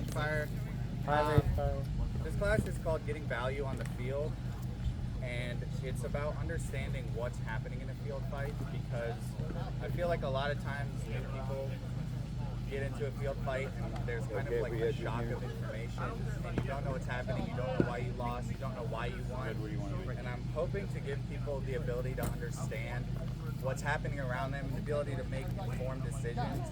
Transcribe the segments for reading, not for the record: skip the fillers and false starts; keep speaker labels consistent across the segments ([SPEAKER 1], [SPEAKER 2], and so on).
[SPEAKER 1] Ragefire.
[SPEAKER 2] Hi, Ragefire.
[SPEAKER 1] This class is called Getting Value on the Field, and it's about understanding what's happening in a field fight, because I feel like a lot of times new people get into a field fight and there's kind of like a shock of information, and you don't know what's happening, you don't know why you lost, you don't know why you won, and I'm hoping to give people the ability to understand what's happening around them, the ability to make informed decisions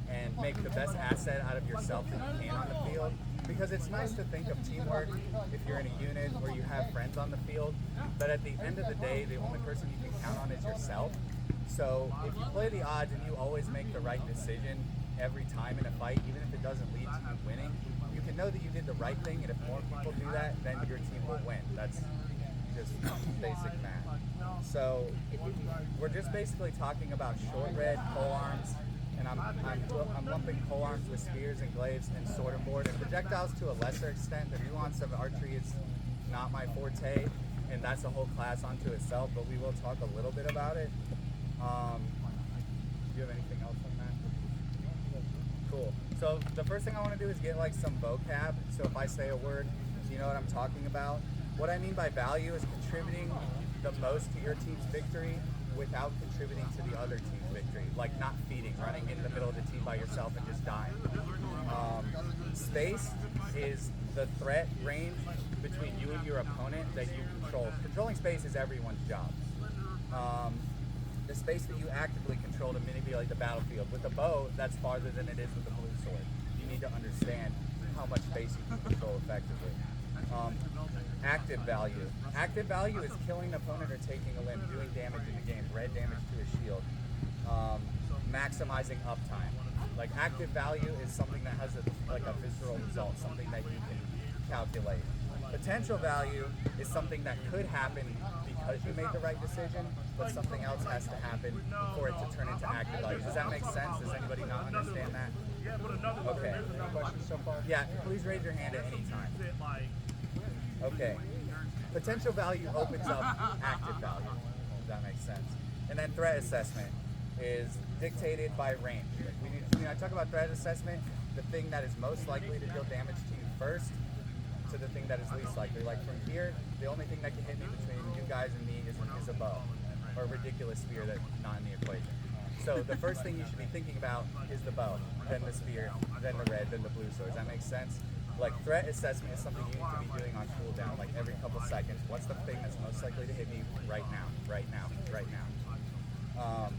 [SPEAKER 1] and make the best asset out of yourself that you can on the field. Because it's nice to think of teamwork if you're in a unit or you have friends on the field, but at the end of the day, the only person you can count on is yourself. So if you play the odds and you always make the right decision every time in a fight, even if it doesn't lead to you winning, you can know that you did the right thing, and if more people do that, then your team will win. That's just basic math. So we're just basically talking about short red, pole arms, and I'm lumping pole arms with spears and glaives and sword and board and projectiles to a lesser extent. The nuance of archery is not my forte, and that's a whole class unto itself, but we will talk a little bit about it. Do you have anything else on that? Cool. So the first thing I want to do is get like some vocab. So if I say a word, you know what I'm talking about. What I mean by value is contributing the most to your team's victory without contributing to the other team's victory, like not feeding, running in the middle of the team by yourself and just dying. Space is the threat range between you and your opponent that you control. Controlling space is everyone's job. The space that you actively control to manipulate the battlefield. With a bow, that's farther than it is with a blue sword. You need to understand how much space you can control effectively. Active value. Active value is killing an opponent or taking a limb, doing damage in the game, red damage to a shield, maximizing uptime. Like active value is something that has like a visceral result, something that you can calculate. Potential value is something that could happen because you made the right decision, but something else has to happen for it to turn into active value. Does that make sense? Does anybody not understand that? Okay.
[SPEAKER 2] Any questions so far?
[SPEAKER 1] Yeah, please raise your hand at any time. Okay. Potential value opens up active value. Does that make sense? And then threat assessment is dictated by range. When I talk about threat assessment, the thing that is most likely to deal damage to you first to the thing that is least likely. Like from here, the only thing that can hit me between you guys and me is a bow or a ridiculous spear that's not in the equation. So the first thing you should be thinking about is the bow, then the spear, then the red, then the blue sword. Does that make sense? Like threat assessment is something you need to be doing on cooldown, like every couple seconds. What's the thing that's most likely to hit me right now, right now, right now?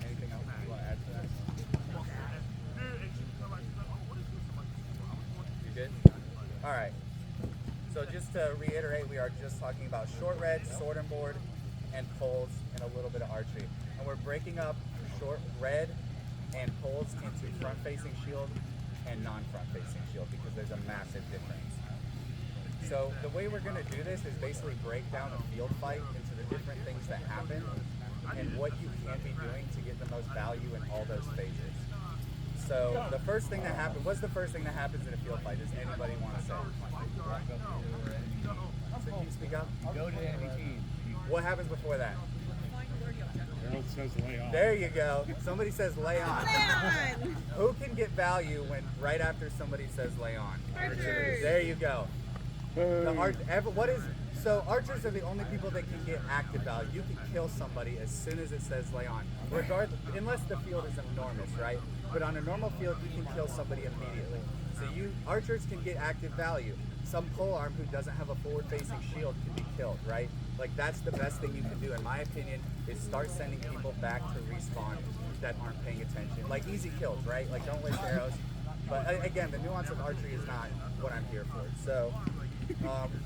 [SPEAKER 1] Anything else you want to add to that? You good? All right. So just to reiterate, we are just talking about short red, sword and board, and poles, and a little bit of archery. And we're breaking up short red and poles into front-facing shield and non-front facing shield, because there's a massive difference. So the way we're going to do this is basically break down a field fight into the different things that happen and what you can be doing to get the most value in all those phases. So the first thing that happens, what's the first thing that happens in a field fight? Does anybody want to say? So can you speak up?
[SPEAKER 2] Go to the enemy team.
[SPEAKER 1] What happens before that?
[SPEAKER 2] Harold says lay on.
[SPEAKER 1] There you go. Somebody says lay on.
[SPEAKER 3] Lay on!
[SPEAKER 1] Who can get value when right after somebody says lay on?
[SPEAKER 3] Archers.
[SPEAKER 1] There you go. So archers are the only people that can get active value. You can kill somebody as soon as it says lay on, regardless, unless the field is enormous, right? But on a normal field, you can kill somebody immediately. So archers can get active value. Some polearm who doesn't have a forward-facing shield can be killed, right? Like that's the best thing you can do, in my opinion, is start sending people back to respawn that aren't paying attention. Like easy kills, right? Like don't waste arrows. But again, the nuance of archery is not what I'm here for. So,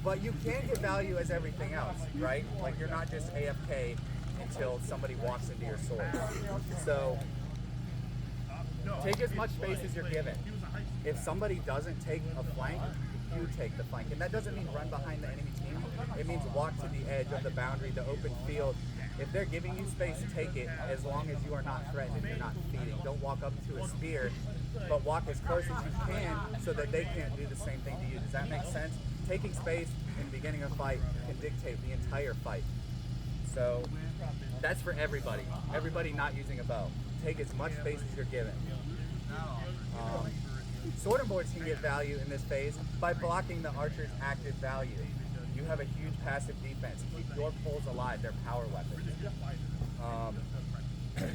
[SPEAKER 1] but you can get value as everything else, right? Like you're not just AFK until somebody walks into your sword. So take as much space as you're given. If somebody doesn't take a flank, you take the flank. And that doesn't mean run behind the enemy team. It means walk to the edge of the boundary, the open field. If they're giving you space, take it, as long as you are not threatened and you're not feeding. Don't walk up to a spear, but walk as close as you can so that they can't do the same thing to you. Does that make sense? Taking space in the beginning of a fight can dictate the entire fight. So that's for everybody. Everybody not using a bow. Take as much space as you're given. sword and boards can get value in this phase by blocking the archer's active value. You have a huge passive defense. Keep your poles alive. They're power weapons.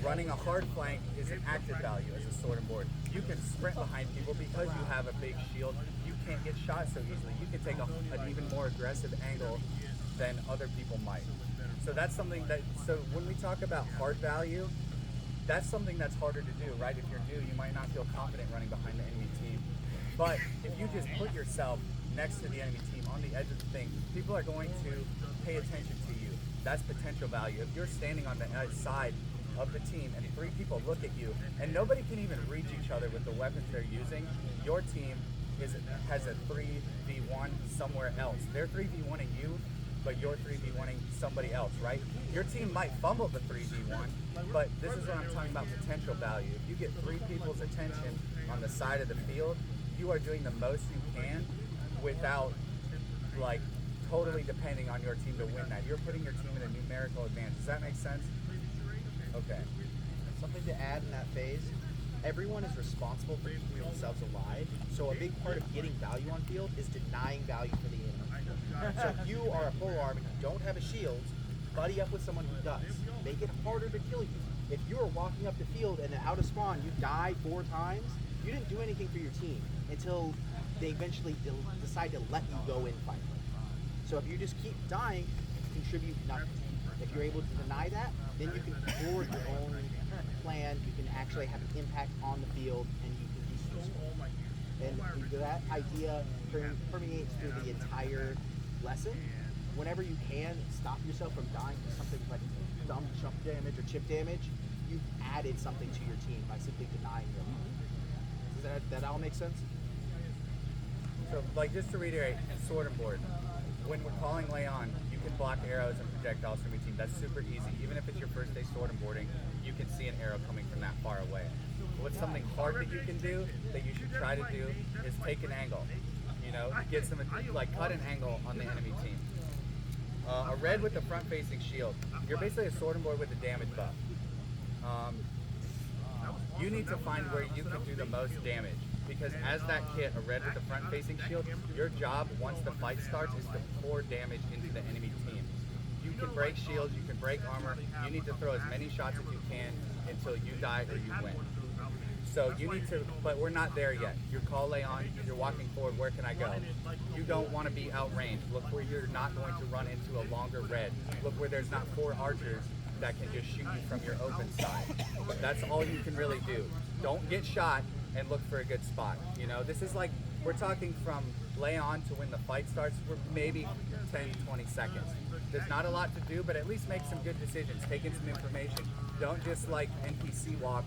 [SPEAKER 1] Running a hard flank is an active value as a sword and board. You can sprint behind people because you have a big shield. You can't get shot so easily. You can take an even more aggressive angle than other people might. So that's something that, so when we talk about hard value, that's something that's harder to do, right? If you're new, you might not feel confident running behind the enemy team. But if you just put yourself next to the enemy team on the edge of the thing, people are going to pay attention to you. That's potential value. If you're standing on the side of the team and 3 people look at you and nobody can even reach each other with the weapons they're using, your team has a 3v1 somewhere else. They're 3v1ing you, but you're 3v1ing somebody else, right? Your team might fumble the 3v1, but this is what I'm talking about, potential value. If you get 3 people's attention on the side of the field, you are doing the most you can without like totally depending on your team to win that. You're putting your team in a numerical advantage. Does that make sense? Okay.
[SPEAKER 3] Something to add in that phase, everyone is responsible for keeping themselves alive, so a big part of getting value on field is denying value for the enemy. So if you are a pole arm and you don't have a shield, buddy up with someone who does. Make it harder to kill you. If you are walking up the field and then out of spawn you die 4 times, you didn't do anything for your team until they eventually decide to let you go in fight. So if you just keep dying, you contribute nothing. If you're able to deny that, then you can forward your own plan, you can actually have an impact on the field, and you can be useful. And that idea permeates through the entire lesson. Whenever you can stop yourself from dying to something like dumb jump damage or chip damage, you've added something to your team by simply denying them. Does that all make sense?
[SPEAKER 1] So, like, just to reiterate, sword and board, when we're calling lay on, you can block arrows and projectiles from your team. That's super easy. Even if it's your first day sword and boarding, you can see an arrow coming from that far away. What's something hard that you can do, that you should try to do, is take an angle. You know, get some, like, cut an angle on the enemy team. A red with a front-facing shield. You're basically a sword and board with a damage buff. You need to find where you can do the most damage, because as that kit, a red with a front-facing shield, your job once the fight starts is to pour damage into the enemy team. You can break shields, you can break armor. You need to throw as many shots as you can until you die or you win. So you need to, but we're not there yet. Your call lay on, you're walking forward, where can I go? You don't want to be outranged. Look where you're not going to run into a longer red. Look where there's not 4 archers that can just shoot you from your open side. That's all you can really do. Don't get shot and look for a good spot. You know, this is like, we're talking from lay on to when the fight starts, for maybe 10, 20 seconds. There's not a lot to do, but at least make some good decisions, take in some information. Don't just like NPC walk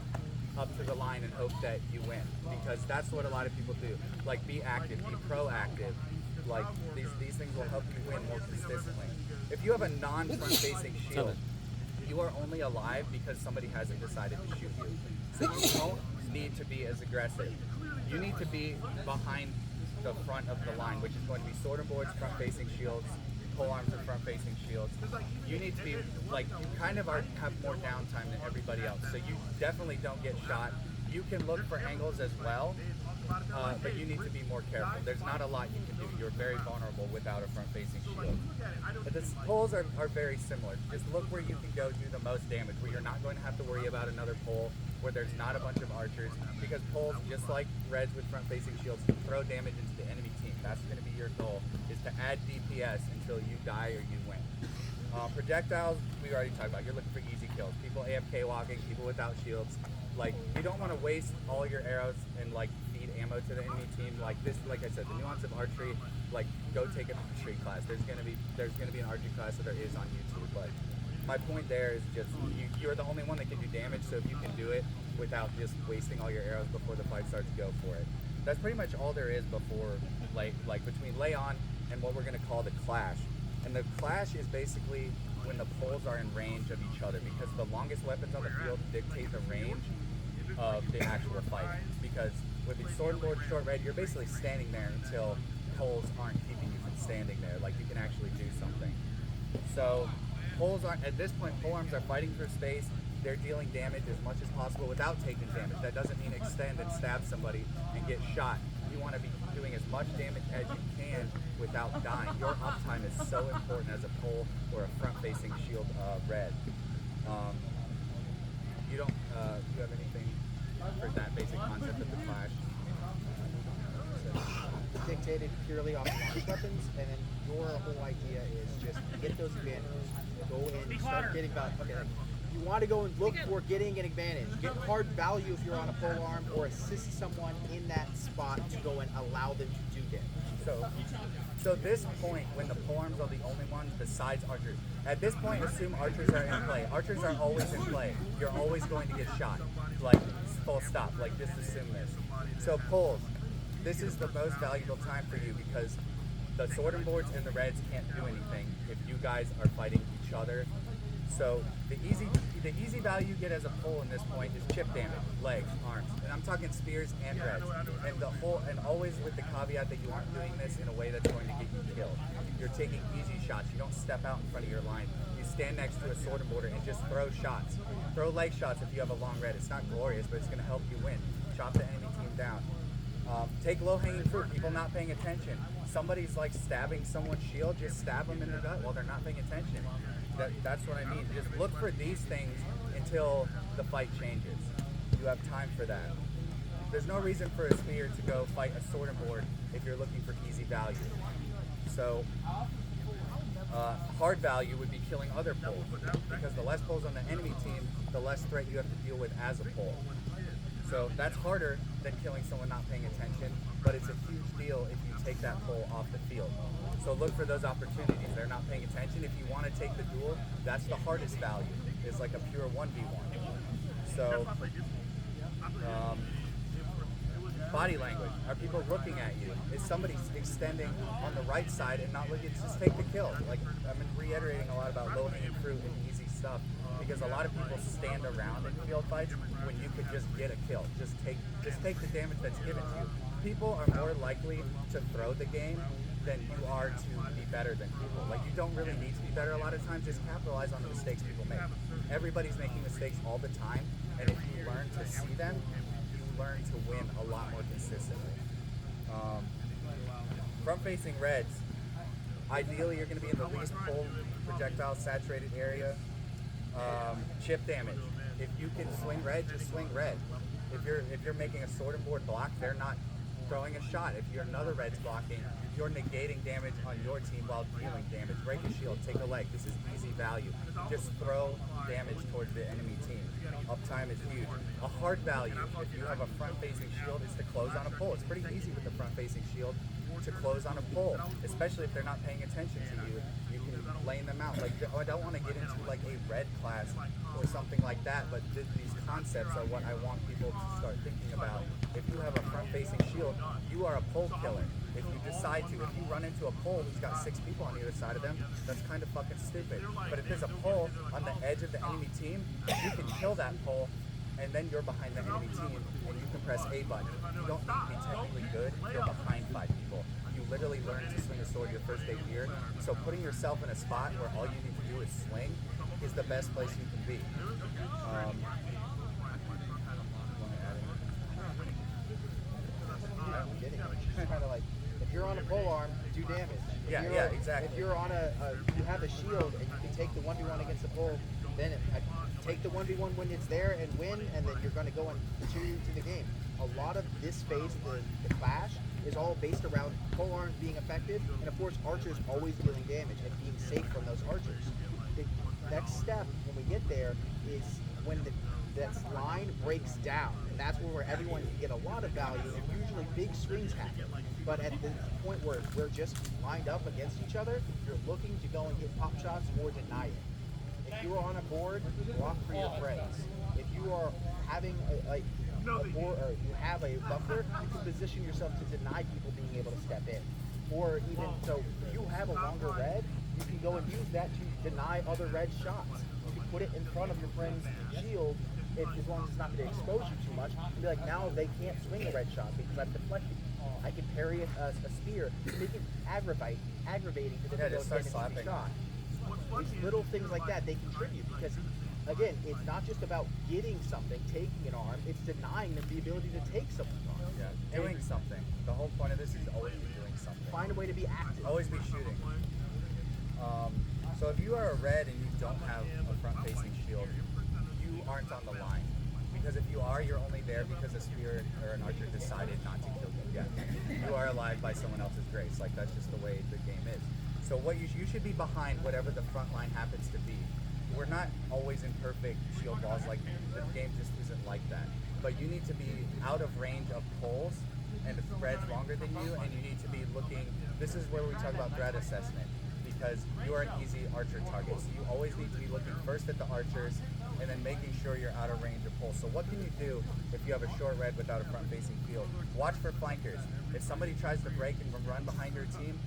[SPEAKER 1] up to the line and hope that you win, because that's what a lot of people do. Like, be active, be proactive. Like, these things will help you win more consistently. If you have a non-front facing shield, you are only alive because somebody hasn't decided to shoot you. So you don't need to be as aggressive. You need to be behind the front of the line, which is going to be sword and boards, front facing shields, pole arms and front facing shields. You need to be, like, you kind of have more downtime than everybody else, so you definitely don't get shot. You can look for angles as well, but you need to be more careful. There's not a lot you can do. You're very vulnerable without a front facing shield. But the poles are very similar. Just look where you can go do the most damage, where you're not going to have to worry about another pole, where there's not a bunch of archers, because poles, just like reds with front facing shields, can throw damage into the enemy team. That's going to be your goal, is to add DPS until you die or you win. Projectiles, we already talked about. You're looking for easy kills. People AFK walking, people without shields. Like, you don't want to waste all your arrows and like feed ammo to the enemy team. Like this, like I said, the nuance of archery, like, go take an archery class. There's gonna be an archery class that there is on YouTube. But my point there is just you're the only one that can do damage. So if you can do it without just wasting all your arrows before the fight starts, go for it. That's pretty much all there is before, like between lay on and what we're gonna call the clash. And the clash is basically when the poles are in range of each other, because the longest weapons on the field dictate the range of the actual fight. Because with the sword and board short red, you're basically standing there until poles aren't keeping you from standing there. Like, you can actually do something. So poles aren't, at this point, pole arms are fighting for space. They're dealing damage as much as possible without taking damage. That doesn't mean extend and stab somebody and get shot. want to be doing as much damage as you can without dying. Your uptime is so important as a pole or a front-facing shield red. You don't. Do you have anything for that basic concept of the Clash?
[SPEAKER 3] Dictated purely off launch weapons, and then your whole idea is just get those advantages. Go in, start getting value. Okay, like, you want to go and look for getting an advantage. Get hard value if you're on a pole arm, or assist someone in that spot to go and allow them to do damage.
[SPEAKER 1] So this point, when the pole arms are the only one besides archers, at this point, assume archers are in play. Archers are always in play. You're always going to get shot. Like, full stop. Like, just assume this. So poles. This is the most valuable time for you because the sorting boards and the reds can't do anything if you guys are fighting each other. So the easy value you get as a pole in this point is chip damage, legs, arms, and I'm talking spears and reds. And always with the caveat that you aren't doing this in a way that's going to get you killed. You're taking easy shots. You don't step out in front of your line. You stand next to a sorting boarder and just throw shots. Throw leg shots if you have a long red. It's not glorious, but it's going to help you win. Chop the enemy team down. Take low-hanging fruit, people not paying attention. Somebody's like stabbing someone's shield, just stab them in the gut while they're not paying attention. That's what I mean. Just look for these things until the fight changes. You have time for that. There's no reason for a spear to go fight a sorting board if you're looking for easy value. So hard value would be killing other poles because the less poles on the enemy team, the less threat you have to deal with as a pole. So that's harder than killing someone not paying attention, but it's a huge deal if you take that pole off the field. So look for those opportunities. They're not paying attention. If you want to take the duel, that's the hardest value. It's like a pure 1v1. So body language. Are people looking at you? Is somebody extending on the right side and not looking? Just take the kill. Like I've been reiterating a lot about low-hanging fruit and easy stuff because a lot of people stand around in field fights when you could just get a kill. Just take the damage that's given to you. People are more likely to throw the game than you are to be better than people. Like you don't really need to be better a lot of times. Just capitalize on the mistakes people make. Everybody's making mistakes all the time, and if you learn to see them, learn to win a lot more consistently. Front-facing reds, ideally you're going to be in the least pole projectile saturated area. Chip damage. If you can swing red, just swing red. If you're making a sorting board block, they're not throwing a shot. If you're another red's blocking, you're negating damage on your team while dealing damage. Break a shield, take a leg. This is easy value. Just throw damage towards the enemy team. Uptime is huge. A hard value, if you have a front-facing shield, is to close on a pole. It's pretty easy with the front-facing shield to close on a pole, especially if they're not paying attention to you. You can lane them out. Like I don't want to get into like a red class or something like that, but these concepts are what I want people to start thinking about. If you have a front-facing shield, you are a pole killer. If you decide to, if you run into a pole who's got 6 people on either side of them, that's kind of fucking stupid. But if there's a pole on the edge of the enemy team, you can kill that pole, and then you're behind the enemy team, and you can press A button. You don't need to be technically good if you're behind 5 people. You literally learn to swing a sword your first day here, so putting yourself in a spot where all you need to do is swing is the best place you can be.
[SPEAKER 3] Kind of like, if you're on a pole arm, do damage.
[SPEAKER 1] Yeah, exactly.
[SPEAKER 3] If you're on you have a shield and you can take the 1v1 against the pole, then take the 1v1 when it's there and win, and then you're going to go into the game. A lot of this phase of the clash is all based around pole arms being affected, and of course archers always dealing damage and being safe from those archers. The next step when we get there is when that line breaks down, and that's where everyone can get a lot of value, and usually big swings happen. But at the point where we're just lined up against each other, you're looking to go and get pop shots or deny it. If you are on a board, block for your friends. If you are having a board, or you have a buffer, you can position yourself to deny people being able to step in. Or even so, if you have a longer red, you can go and use that to deny other red shots. You can put it in front of your friend's shield. As long as it's not going to expose you too much, and be like, now they can't swing a red shot because I'm deflecting. I can parry a spear, make it aggravating for them to go and get a shot. These little things like that, they contribute because, again, it's not just about getting something, taking an arm, it's denying them the ability to take someone's arm.
[SPEAKER 1] Yeah, doing something. The whole point of this is always be doing something.
[SPEAKER 3] Find a way to be active.
[SPEAKER 1] Always be shooting. So if you are a red and you don't have a front-facing shield, you aren't on the line. Because if you are, you're only there because a spear or an archer decided not to kill you yet. You are alive by someone else's grace. Like, that's just the way the game is. So what you should be behind whatever the front line happens to be. We're not always in perfect shield walls. Like, the game just isn't like that. But you need to be out of range of poles and threads longer than you, and you need to be looking. This is where we talk about threat assessment, because you are an easy archer target. So you always need to be looking first at the archers and then making sure you're out of range of poles. So what can you do if you have a short red without a front-facing field? Watch for flankers. If somebody tries to break and run behind your team,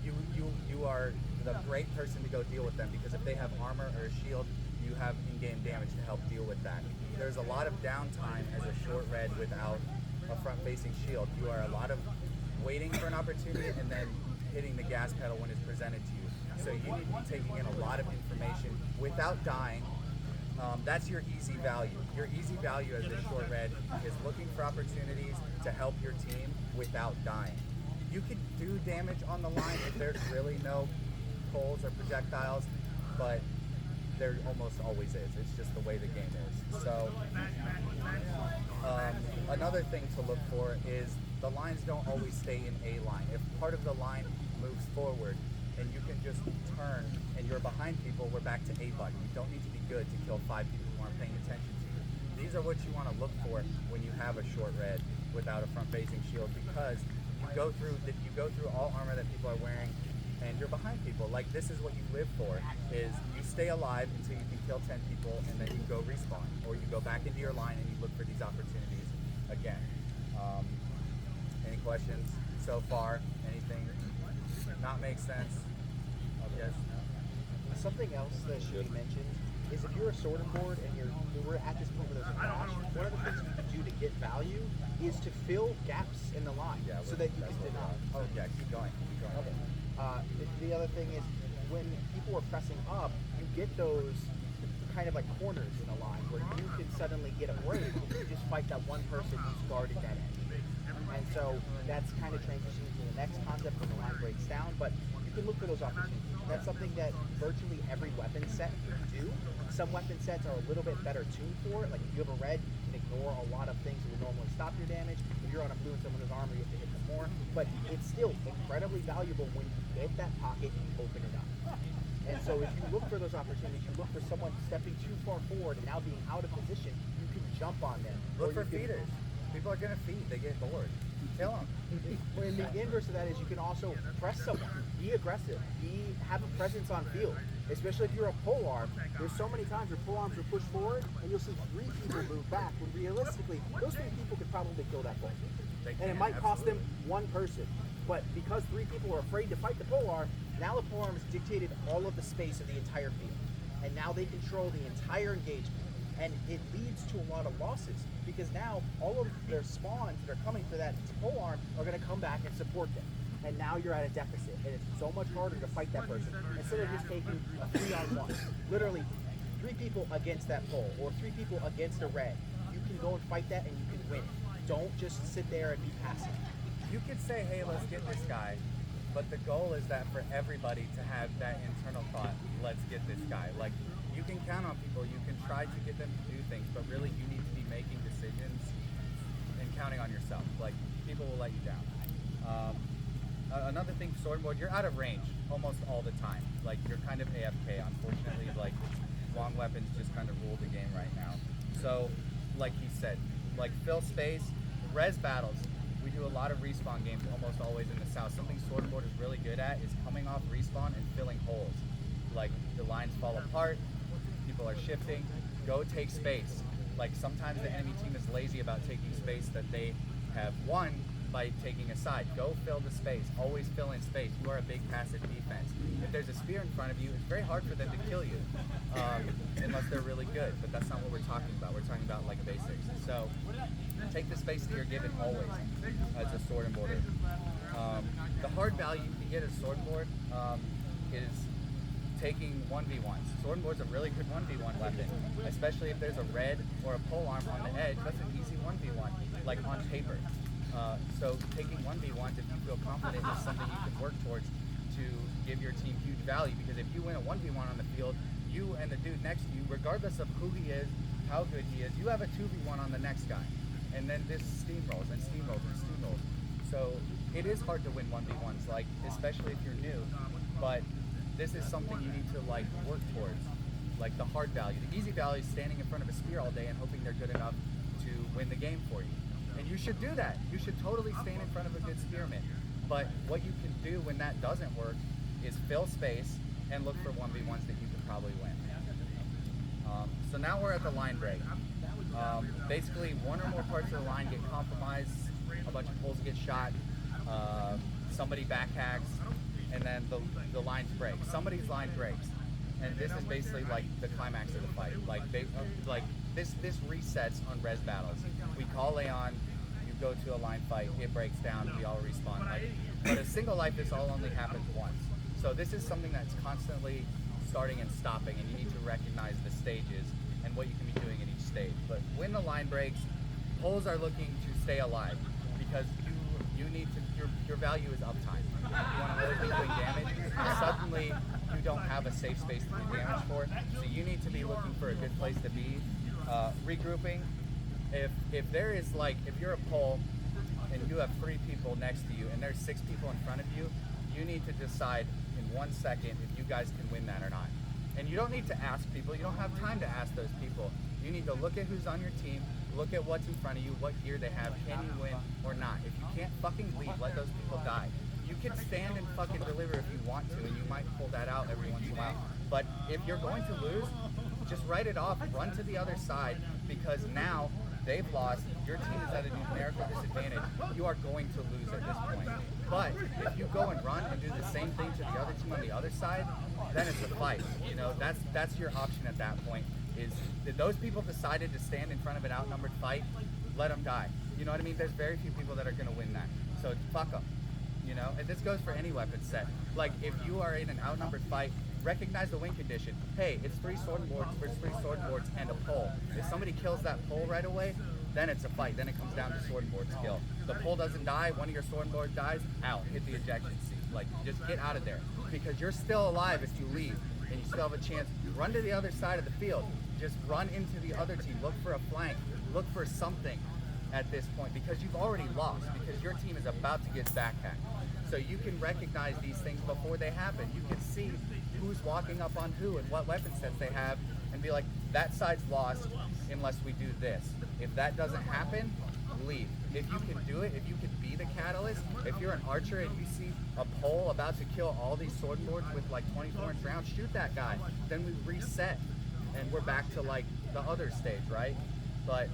[SPEAKER 1] you are the great person to go deal with them, because if they have armor or a shield, you have in-game damage to help deal with that. There's a lot of downtime as a short red without a front-facing shield. You are a lot of waiting for an opportunity and then hitting the gas pedal when it's presented to you. So you need to be taking in a lot of information without dying. That's your easy value. Your easy value as a short red is looking for opportunities to help your team without dying. You could do damage on the line if there's really no poles or projectiles, but there almost always is. It's just the way the game is. So another thing to look for is the lines don't always stay in a line. If part of the line moves forward and you can just turn and you're behind people, we're back to A button. You don't need to be good to kill 5 people who aren't paying attention to you. These are what you want to look for when you have a short red without a front-facing shield, because you go through all armor that people are wearing and you're behind people. Like, this is what you live for, is you stay alive until you can kill 10 people and then you go respawn, or you go back into your line and you look for these opportunities again. Any questions so far? Anything not make sense? Yes?
[SPEAKER 3] Something else that should be mentioned is if you're a sword and board and we're at this point where there's a clash, one of the things you can do to get value is to fill gaps in the line so that you can deny.
[SPEAKER 1] Oh yeah, keep going.
[SPEAKER 3] Okay. The other thing is when people are pressing up, you get those kind of like corners in a line where you can suddenly get a break if you just fight that one person who's guarding that edge. And so that's kind of transitioning to the next concept when the line breaks down, but you can look for those opportunities. That's something that virtually every weapon set can do. Some weapon sets are a little bit better tuned for it. Like if you have a red, you can ignore a lot of things that would normally stop your damage. If you're on a blue and someone has armor, you have to hit them more. But it's still incredibly valuable when you get that pocket and you open it up. And so if you look for those opportunities, you look for someone stepping too far forward and now being out of position, you can jump on them.
[SPEAKER 1] Look for feeders. People are going to feed. They get bored. Kill them.
[SPEAKER 3] And the inverse of that is you can also press someone. Be aggressive. Have a presence on field. Especially if you're a pole arm. There's so many times where pole arms are pushed forward and you'll see 3 people move back when realistically those 3 people could probably kill that pole. And it might cost them 1 person. But because 3 people are afraid to fight the pole arm, now the pole arm has dictated all of the space of the entire field. And now they control the entire engagement. And it leads to a lot of losses because now all of their spawns that are coming for that pole arm are going to come back and support them. And now you're at a deficit, and it's so much harder to fight that person instead of just taking a 3-on-1. Literally, 3 people against that pole, or 3 people against a red. You can go and fight that, and you can win. Don't just sit there and be passive.
[SPEAKER 1] You could say, hey, let's get this guy, but the goal is that for everybody to have that internal thought, let's get this guy. Like, you can count on people, you can try to get them to do things, but really you need to be making decisions and counting on yourself. Like, people will let you down. Another thing, sword board, you're out of range almost all the time. Like, you're kind of AFK, unfortunately. Like, long weapons just kind of rule the game right now. So, like he said, like, fill space. Res battles, we do a lot of respawn games almost always in the south. Something sword board is really good at is coming off respawn and filling holes. Like, the lines fall apart, people are shifting, go take space. Like, sometimes the enemy team is lazy about taking space that they have won by taking a side. Go fill the space. Always fill in space. You are a big passive defense. If there's a spear in front of you, it's very hard for them to kill you unless they're really good, but that's not what we're talking about. We're talking about, like, basics. So take the space that you're given always as a sword and boarder. The hard value you can get as sword and board is taking 1v1s. Sword and board's a really good 1v1 weapon, especially if there's a red or a pole arm on the edge. That's an easy 1v1, like on paper. So taking 1v1s, if you feel confident, is something you can work towards to give your team huge value. Because if you win a 1v1 on the field, you and the dude next to you, regardless of who he is, how good he is, you have a 2v1 on the next guy. And then this steamrolls and steamrolls and steamrolls. So it is hard to win 1v1s, like, especially if you're new. But this is something you need to like work towards, like the hard value. The easy value is standing in front of a spear all day and hoping they're good enough to win the game for you. And you should do that. You should totally stand in front of a good spearman. But what you can do when that doesn't work is fill space and look for 1v1s that you can probably win. So now we're at the line break. Basically, one or more parts of the line get compromised, a bunch of poles get shot, somebody backhacks, and then the lines break. Somebody's line breaks. And this is basically like the climax of the fight. Like this resets on res battles. We call Leon, you go to a line fight, it breaks down, we all respawn. But a single life, this all only happens once. So this is something that's constantly starting and stopping, and you need to recognize the stages and what you can be doing at each stage. But when the line breaks, poles are looking to stay alive because you need to, your value is uptime. You want to really be doing damage, suddenly you don't have a safe space to do damage for, so you need to be looking for a good place to be. Regrouping, if there is like, if you're a pole and you have 3 people next to you and there's 6 people in front of you, you need to decide in 1 second if you guys can win that or not. And you don't need to ask people, you don't have time to ask those people. You need to look at who's on your team, look at what's in front of you, what gear they have, can you win or not. If you can't fucking leave, let those people die. You can stand and fucking deliver if you want to, and you might pull that out every once in a while. But if you're going to lose, just write it off, run to the other side, because now they've lost, your team is at a numerical disadvantage, you are going to lose at this point. But if you go and run and do the same thing to the other team on the other side, then it's a fight. You know, that's your option at that point, is that those people decided to stand in front of an outnumbered fight, let them die. You know what I mean? There's very few people that are going to win that. So fuck them. You know, and this goes for any weapon set. Like, if you are in an outnumbered fight, recognize the win condition. Hey, it's 3 sword boards versus 3 sword boards and a pole. If somebody kills that pole right away, then it's a fight. Then it comes down to sword board skill. The pole doesn't die, one of your sword boards dies, out. Hit the ejection seat. Like, just get out of there. Because you're still alive if you leave, and you still have a chance. Run to the other side of the field. Just run into the other team. Look for a flank. Look for something at this point, because you've already lost, because your team is about to get backhacked. So you can recognize these things before they happen. You can see who's walking up on who and what weapon sets they have, and be like, that side's lost unless we do this. If that doesn't happen, leave. If you can do it, if you can be the catalyst, if you're an archer and you see a pole about to kill all these sword boards with like 24-inch rounds, shoot that guy. Then we reset, and we're back to like the other stage, right? But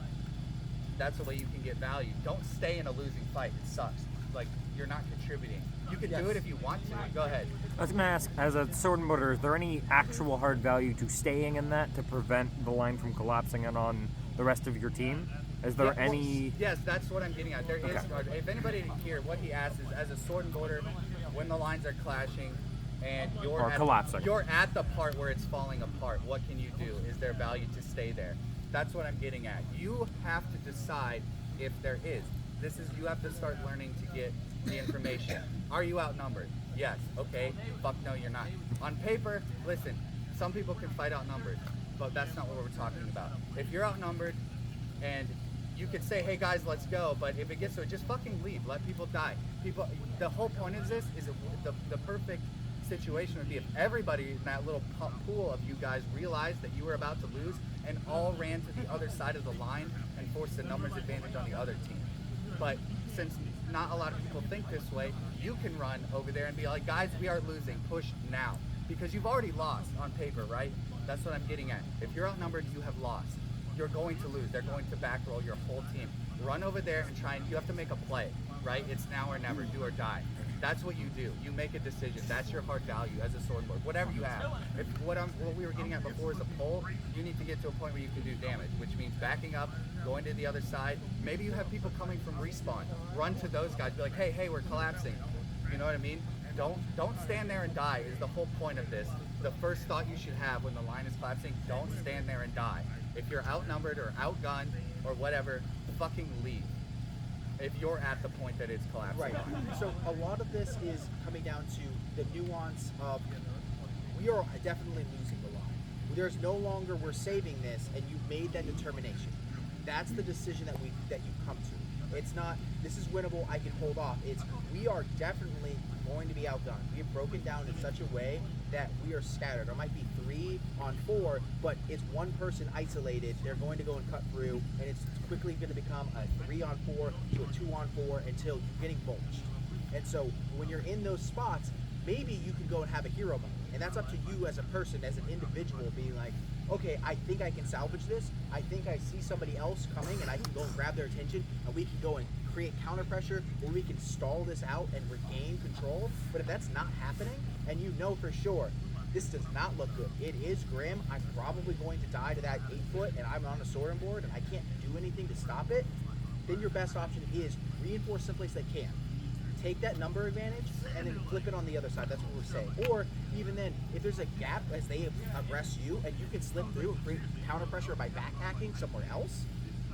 [SPEAKER 1] that's the way you can get value. Don't stay in a losing fight. It sucks. Like, you're not contributing. You can do it if you want to. Go ahead.
[SPEAKER 4] I was going to ask, as a sword and mortar, is there any actual hard value to staying in that to prevent the line from collapsing in on the rest of your team? Is there any...
[SPEAKER 1] Yes, that's what I'm getting at. There is. If anybody didn't hear, what he asked is, as a sword and mortar, when the lines are clashing and you're
[SPEAKER 4] collapsing,
[SPEAKER 1] you're at the part where it's falling apart, what can you do? Is there value to stay there? That's what I'm getting at. You have to decide if there is. This is, you have to start learning to get the information. Are you outnumbered? Yes. Okay. Fuck no, you're not. On paper, listen, some people can fight outnumbered, but that's not what we're talking about. If you're outnumbered and you could say, hey guys, let's go, but if it gets to it, just fucking leave. Let people die. People. The whole point of this is the perfect situation would be if everybody in that little pool of you guys realized that you were about to lose and all ran to the other side of the line and forced the numbers advantage on the other team. But since not a lot of people think this way, you can run over there and be like, guys, we are losing, push now. Because you've already lost on paper, right? That's what I'm getting at. If you're outnumbered, you have lost. You're going to lose. They're going to backroll your whole team. Run over there and try, and you have to make a play, right? It's now or never, do or die. That's what you do. You make a decision. That's your hard value as a sword lord. Whatever you have. If what we were getting at before is a pole, you need to get to a point where you can do damage, which means backing up, going to the other side. Maybe you have people coming from respawn. Run to those guys. Be like, hey, we're collapsing. You know what I mean? Don't stand there and die is the whole point of this. The first thought you should have when the line is collapsing, don't stand there and die. If you're outnumbered or outgunned or whatever, fucking leave. if you're at the point that it's collapsing.
[SPEAKER 3] Right.
[SPEAKER 1] on.
[SPEAKER 3] So a lot of this is coming down to the nuance of we are definitely losing the line. There's no longer we're saving this, and you've made that determination. That's the decision that you've come to. It's not this is winnable. I can hold off. It's we are definitely going to be outdone. We have broken down in such a way that we are scattered. There might be 3 on 4, but it's one person isolated. They're going to go and cut through, and it's quickly going to become a 3 on 4 to a 2 on 4 until you're getting mulched. And so when you're in those spots, maybe you can go and have a hero moment. And that's up to you as a person, as an individual, being like, okay, I think I can salvage this. I think I see somebody else coming and I can go and grab their attention and we can go and create counter pressure or we can stall this out and regain control. But if that's not happening and you know for sure this does not look good, it is grim, I'm probably going to die to that 8 foot and I'm on a soaring board and I can't do anything to stop it, then your best option is reinforce someplace they can. Take that number advantage and then flip it on the other side. That's what we're saying. Or even then, if there's a gap as they aggress you and you can slip through and create counter pressure by backhacking somewhere else,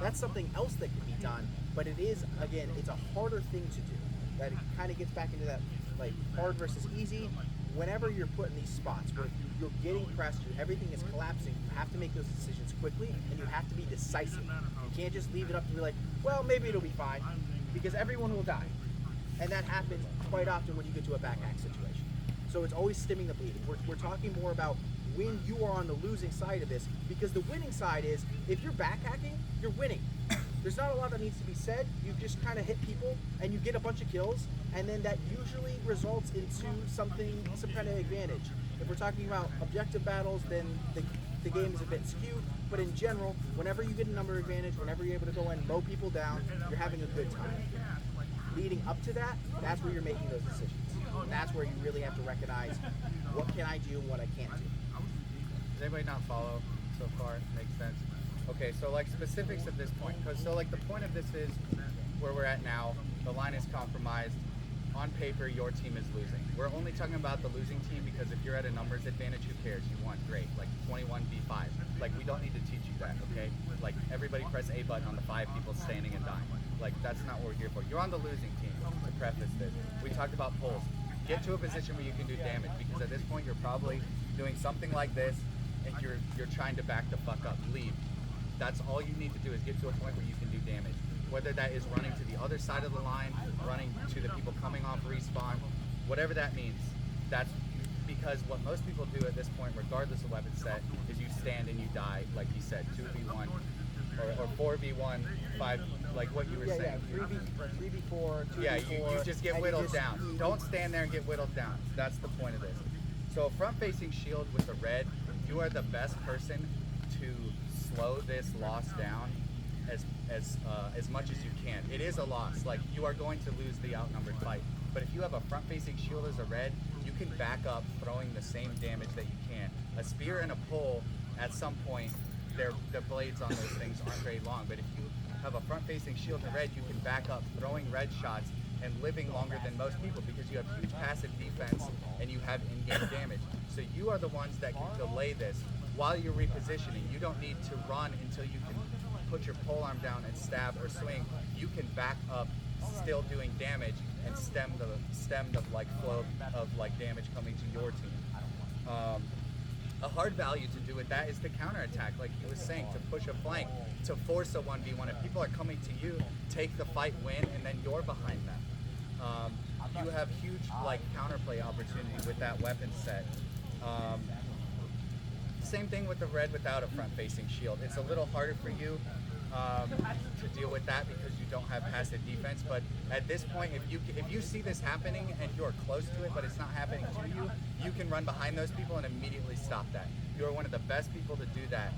[SPEAKER 3] that's something else that can be done. But it is, again, it's a harder thing to do. That it kind of gets back into that like hard versus easy. Whenever you're put in these spots where you're getting pressed, everything is collapsing, you have to make those decisions quickly and you have to be decisive. You can't just leave it up to be like, well, maybe it'll be fine, because everyone will die. And that happens quite often when you get to a backhack situation. So it's always stemming the bleeding. We're talking more about when you are on the losing side of this, because the winning side is, if you're backhacking, you're winning. There's not a lot that needs to be said. You just kind of hit people and you get a bunch of kills, and then that usually results into some kind of advantage. If we're talking about objective battles, then the game is a bit skewed, but in general, whenever you get a number advantage, whenever you're able to go and mow people down, you're having a good time. Leading up to that, that's where you're making those decisions. And that's where you really have to recognize what can I do and what I can't do.
[SPEAKER 1] Does anybody not follow so far? Makes sense. Okay, so like specifics at this point, because so like the point of this is where we're at now. The line is compromised. On paper, your team is losing. We're only talking about the losing team because if you're at a numbers advantage, who cares? You won, great. Like 21v5. Like we don't need to teach you that, okay? Like everybody press A button on the 5 people standing and dying. Like that's not what we're here for. You're on the losing team. To preface this, we talked about pulls. Get to a position where you can do damage, because at this point you're probably doing something like this, and you're trying to back the fuck up, leave. That's all you need to do is get to a point where you can do damage. Whether that is running to the other side of the line, running to the people coming off respawn, whatever that means. That's because what most people do at this point, regardless of weapon set, is you stand and you die, like you said, 2v1 or 4v1, 5, like what you were saying.
[SPEAKER 3] Yeah, 3v4, 2v4.
[SPEAKER 1] Yeah, you just get whittled down. Don't stand there and get whittled down. That's the point of this. So front-facing shield with the red, you are the best person to slow this loss down as much as you can. It is a loss. Like, you are going to lose the outnumbered fight. But if you have a front-facing shield as a red, you can back up throwing the same damage that you can. A spear and a pull, at some point, the blades on those things aren't very long. But if you have a front-facing shield in red, you can back up throwing red shots and living longer than most people because you have huge passive defense and you have in-game damage. So you are the ones that can delay this while you're repositioning. You don't need to run until you can put your pole arm down and stab or swing. You can back up still doing damage and stem the like flow of like damage coming to your team. A hard value to do with that is the counterattack, like he was saying, to push a flank, to force a 1v1. If people are coming to you, take the fight, win, and then you're behind them. You have huge like counterplay opportunity with that weapon set. Same thing with the red without a front-facing shield. It's a little harder for you to deal with that because you don't have passive defense. But at this point, if you see this happening and you're close to it, but it's not happening to you, you can run behind those people and immediately stop that. You are one of the best people to do that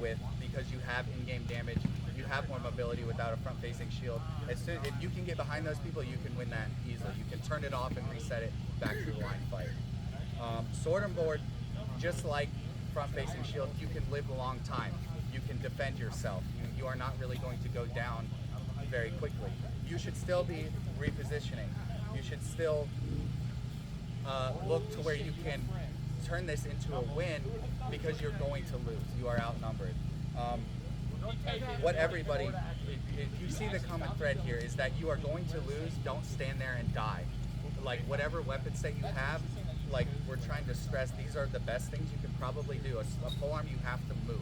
[SPEAKER 1] with because you have in-game damage. You have more mobility without a front-facing shield. If you can get behind those people, you can win that easily. You can turn it off and reset it back to the line fight. Sword and board, just like front-facing shield, you can live a long time. You can defend yourself. You are not really going to go down very quickly. You should still be repositioning. You should still look to where you can turn this into a win because you're going to lose. You are outnumbered. what everybody, if you see the common thread here is that you are going to lose. Don't stand there and die. Like whatever weapon set you have, like we're trying to stress, these are the best things you can probably do. A polearm, you have to move.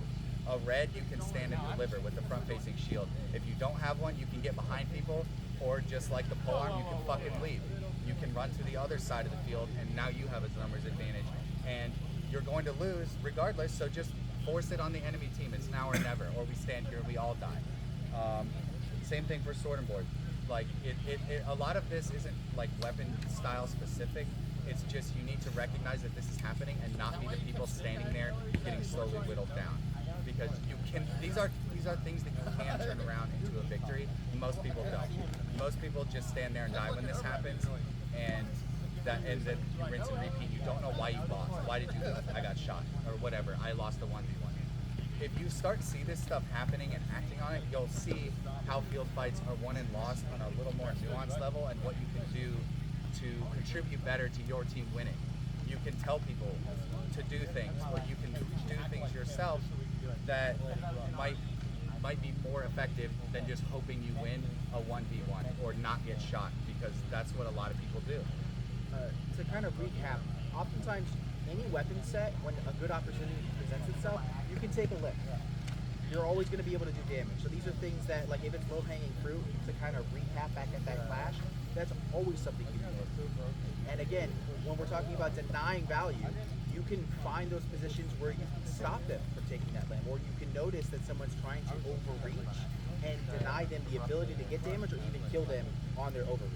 [SPEAKER 1] A red, you can stand and deliver with the front-facing shield. If you don't have one, you can get behind people, or just like the polearm, you can fucking leave. You can run to the other side of the field, and now you have a numbers advantage. And you're going to lose regardless, so just force it on the enemy team. It's now or never, or we stand here and we all die. Same thing for sword and board. Like a lot of this isn't like weapon style specific. It's just you need to recognize that this is happening and not be the people standing there getting slowly whittled down. Because you can, these are things that you can turn around into a victory. Most people don't. Most people just stand there and die when this happens, and then you rinse and repeat. You don't know why you lost. Why did you lose? I got shot or whatever. I lost the 1v1. If you start to see this stuff happening and acting on it, you'll see how field fights are won and lost on a little more nuanced level, and what you can do to contribute better to your team winning. You can tell people to do things, or you can do things yourself that might be more effective than just hoping you win a 1v1 or not get shot, because that's what a lot of people do.
[SPEAKER 3] To kind of recap, oftentimes any weapon set, when a good opportunity presents itself, you can take a lick. You're always going to be able to do damage. So these are things that, like if it's low-hanging fruit, to kind of recap back at that clash, that's always something you can do. And again, when we're talking about denying value, you can find those positions where you can stop them from taking that lane, or you can notice that someone's trying to overreach and deny them the ability to get damage or even kill them on their overreach.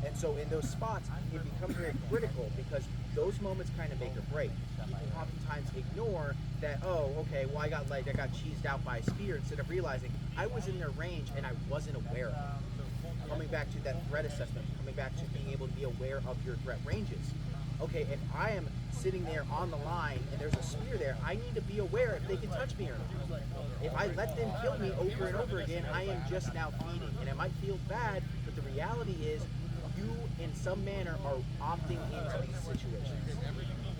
[SPEAKER 3] And so in those spots, it becomes very critical, because those moments kind of make or break. People oftentimes ignore that, oh, okay, well I got cheesed out by a spear, instead of realizing I was in their range and I wasn't aware of it. Coming back to that threat assessment, coming back to being able to be aware of your threat ranges. Okay, if I am sitting there on the line and there's a spear there, I need to be aware if they can touch me or not. If I let them kill me over and over again, I am just now feeding, and it might feel bad, but the reality is you, in some manner, are opting into these situations.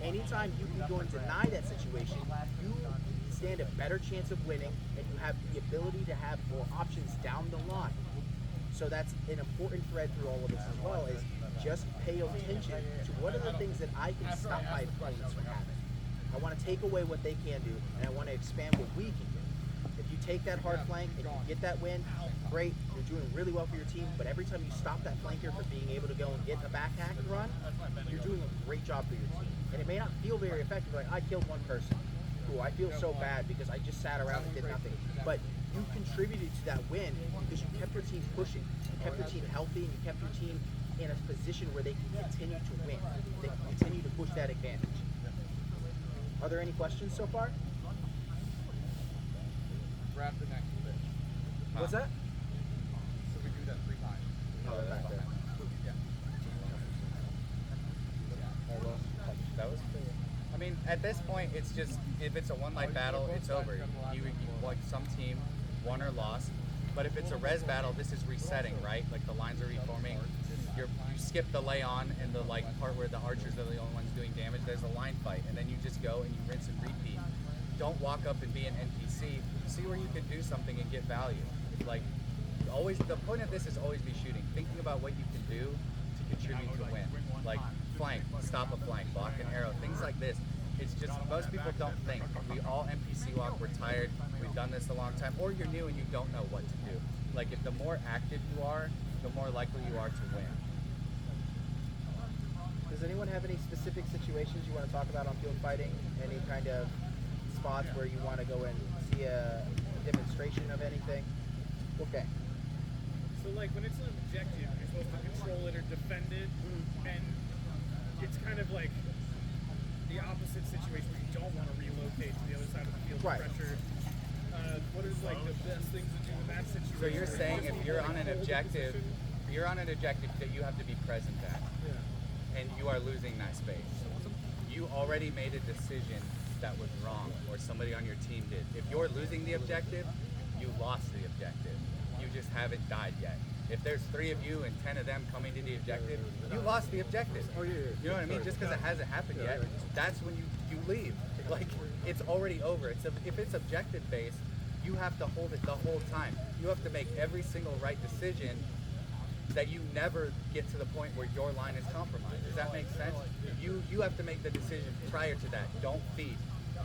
[SPEAKER 3] Anytime you can go and deny that situation, you stand a better chance of winning, and you have the ability to have more options down the line. So that's an important thread through all of this as well, is just pay attention to what are the things that I can stop my opponents from having. I want to take away what they can do, and I want to expand what we can do. If you take that hard flank and you get that win, great, you're doing really well for your team, but every time you stop that flanker from being able to go and get a back hack and run, you're doing a great job for your team. And it may not feel very effective, like I killed one person. Cool, I feel so bad because I just sat around and did nothing. But you contributed to that win because you kept your team pushing, you kept your team healthy, and you kept your team in a position where they can continue to win. They can continue to push that advantage. Are there any questions so far?
[SPEAKER 2] Grab the next bit.
[SPEAKER 3] What's that?
[SPEAKER 2] So we do that 3 times.
[SPEAKER 3] Oh, they're back there.
[SPEAKER 2] Yeah.
[SPEAKER 1] That was cool. I mean, at this point, it's just, if it's a one-life battle, it's over. You like some team won or lost. But if it's a res battle, this is resetting, right? Like the lines are reforming. You skip the lay on and the like part where the archers are the only ones doing damage. There's a line fight, and then you just go and you rinse and repeat. Don't walk up and be an NPC. See where you can do something and get value. Like always, the point of this is always be shooting, thinking about what you can do to contribute to win. Like flank, stop a flank, block an arrow, things like this. It's just most people don't think. We all NPC walk. We're tired. We've done this a long time, or you're new and you don't know what to do. Like if the more active you are, the more likely you are to win.
[SPEAKER 3] Does anyone have any specific situations you want to talk about on field fighting? Any kind of spots where you want to go and see a demonstration of anything? Okay.
[SPEAKER 5] So like when it's an objective, you're supposed to control it or defend it, and it's kind of like the opposite situation where you don't want to relocate to the other side of the field.
[SPEAKER 3] Right.
[SPEAKER 5] Pressure. What is like the best things to do in that situation?
[SPEAKER 1] So you're saying if you're on an objective, that you have to be present at, and you are losing that space. You already made a decision that was wrong, or somebody on your team did. If you're losing the objective, you lost the objective. You just haven't died yet. If there's 3 of you and 10 of them coming to the objective, you lost the objective. You know what I mean? Just because it hasn't happened yet, that's when you leave. Like, it's already over. If it's objective based, you have to hold it the whole time. You have to make every single right decision that you never get to the point where your line is compromised. Does that make sense? You have to make the decision prior to that. Don't feed.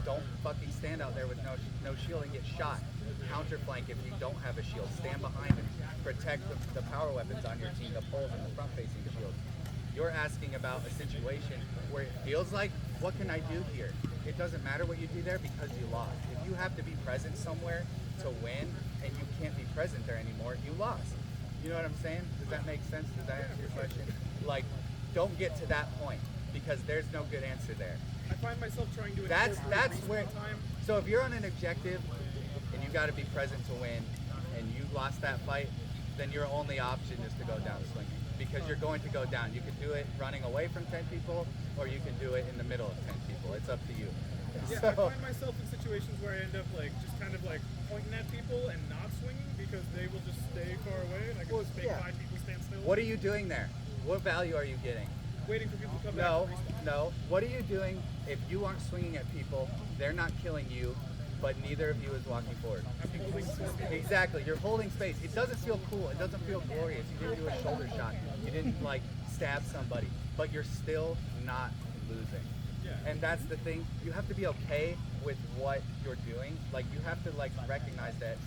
[SPEAKER 1] Don't fucking stand out there with no shield and get shot. Counterflank if you don't have a shield. Stand behind and protect the power weapons on your team, the poles and the front-facing shields. You're asking about a situation where it feels like, what can I do here? It doesn't matter what you do there because you lost. If you have to be present somewhere to win and you can't be present there anymore, you lost. You know what I'm saying? Does that make sense? Does that answer your question? Like, don't get to that point because there's no good answer there.
[SPEAKER 5] I find myself trying to.
[SPEAKER 1] That's
[SPEAKER 5] incorporate
[SPEAKER 1] where.
[SPEAKER 5] respawn time.
[SPEAKER 1] So if you're on an objective and you got to be present to win, and you lost that fight, then your only option is to go down swinging because you're going to go down. You can do it running away from 10 people, or you can do it in the middle of 10 people. It's up to you.
[SPEAKER 5] Yeah,
[SPEAKER 1] So,
[SPEAKER 5] I find myself in situations where I end up like just kind of like pointing at people and not swinging because they will just stay far away and I can
[SPEAKER 3] Well,
[SPEAKER 5] just make
[SPEAKER 3] yeah.
[SPEAKER 5] 5 people stand still.
[SPEAKER 1] what are you doing there? What value are you getting?
[SPEAKER 5] Waiting for people to come
[SPEAKER 1] No,
[SPEAKER 5] back. And respawn.
[SPEAKER 1] no. What are you doing if you aren't swinging at people? They're not killing you, but neither of you is walking forward.
[SPEAKER 5] I'm holding 4 people.
[SPEAKER 1] Exactly. You're holding space. It doesn't feel cool. It doesn't feel glorious. You didn't do a shoulder shot. You didn't like stab somebody, but you're still not losing.
[SPEAKER 5] Yeah.
[SPEAKER 1] And that's the thing. You have to be okay with what you're doing. Like you have to like recognize that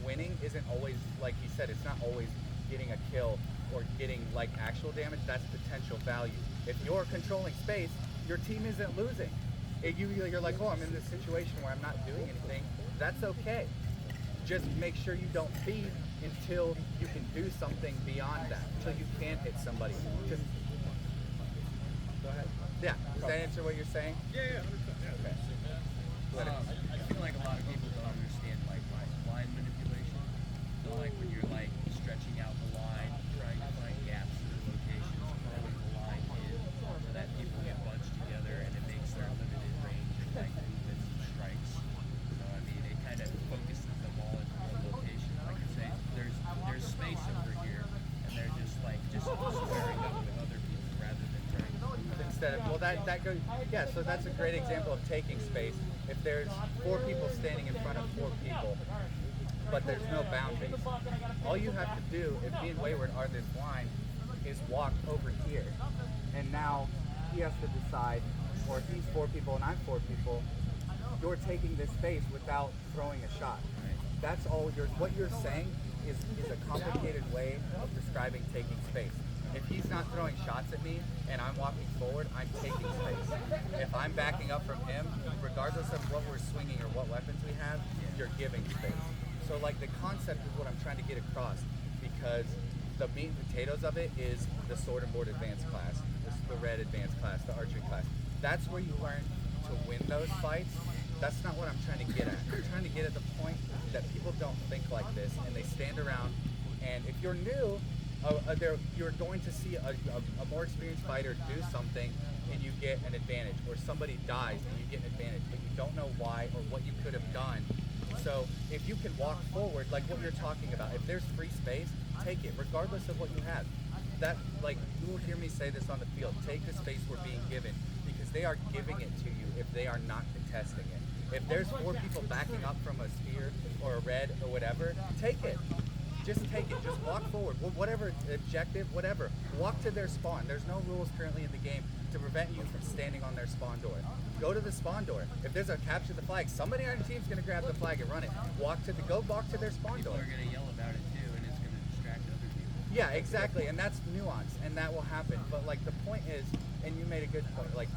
[SPEAKER 1] winning isn't always, like he said, it's not always getting a kill or getting like actual damage. That's potential value. If you're controlling space, your team isn't losing. You're like, oh, I'm in this situation where I'm not doing anything. That's okay. Just make sure you don't feed until you can do something beyond that, until you can hit somebody. Just go ahead. Yeah. Does that answer what you're saying?
[SPEAKER 5] Yeah, 100%. Yeah.
[SPEAKER 1] Okay.
[SPEAKER 6] I feel like a lot of people don't understand like line manipulation. So like when you're like stretching out the line, trying to find gaps in the locations, throwing the line in so that people get bunched together and it makes their limited range of like movements and strikes. So I mean it kind of focuses them all in one location. Like I say, there's space over here and they're just squaring up with other people rather than trying to move.
[SPEAKER 1] Instead of, well, that goes, yeah, so that's a great example of taking space. If there's 4 people standing in front of 4 people, but there's no boundaries, all you have to do, if me and Wayward are this line, is walk over here. And now he has to decide, or if he's 4 people and I'm 4 people, you're taking this space without throwing a shot. That's all what you're saying is a complicated way of describing taking space. If he's not throwing shots at me and I'm walking forward, I'm taking space. If I'm backing up from him, regardless of what we're swinging or what weapons we have, you're giving space. So like the concept is what I'm trying to get across, because the meat and potatoes of it is the sword and board advanced class, the red advanced class, the archery class. That's where you learn to win those fights. That's not what I'm trying to get at. I'm trying to get at the point that people don't think like this and they stand around, and if you're new, you're going to see a more experienced fighter do something and you get an advantage, or somebody dies and you get an advantage, but you don't know why or what you could have done. So if you can walk forward, like what you're talking about, if there's free space, take it, regardless of what you have. That, like, you will hear me say this on the field, take the space we're being given, because they are giving it to you if they are not contesting it. If there's 4 people backing up from a spear or a red or whatever, take it. Just take it. Just walk forward. Whatever objective, whatever. Walk to their spawn. There's no rules currently in the game to prevent you from standing on their spawn door. Go to the spawn door. If there's a capture the flag, somebody on your team's going to grab the flag and run it. Walk to their spawn
[SPEAKER 6] People
[SPEAKER 1] door.
[SPEAKER 6] are going to yell about it too, and it's going to distract other people.
[SPEAKER 1] Yeah, exactly, and that's nuance, and that will happen. But like the point is, and you made a good point. Like,